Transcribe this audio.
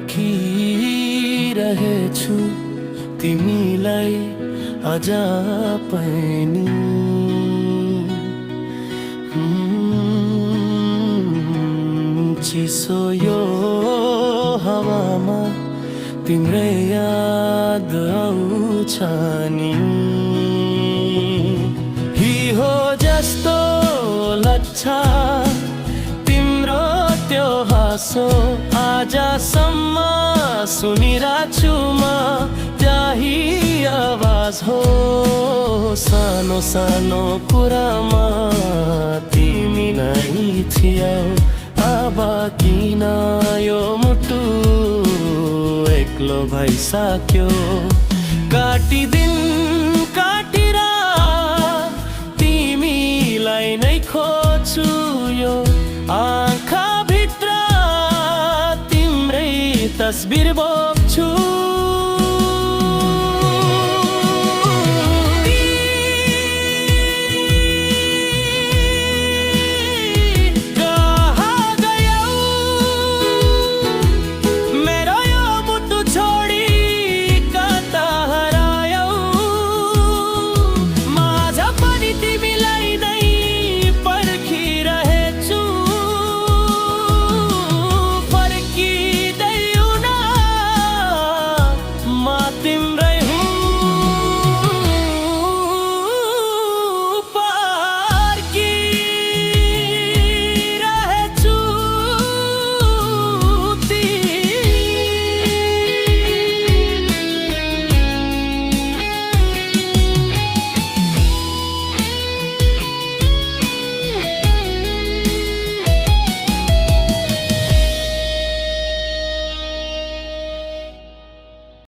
पर्खिरहेछु तिमीलाई अझ पनि। चिसो यो हावामा तिम्रै याद आउँछ नि। हिहो जस्तो लाग्छ तिम्रो त्यो हाँसो, आजसम्म सुनिरहेछु म त्यही आवाज हो। सानो सानो कुरामा तिमी नै थियौ, अब किन यो मुटु एक्लो भइसक्यो। काटिदिन काटेर तिमीलाई नै खोज्छु, यो आँखा भित्र तिम्रै तस्बिर बोक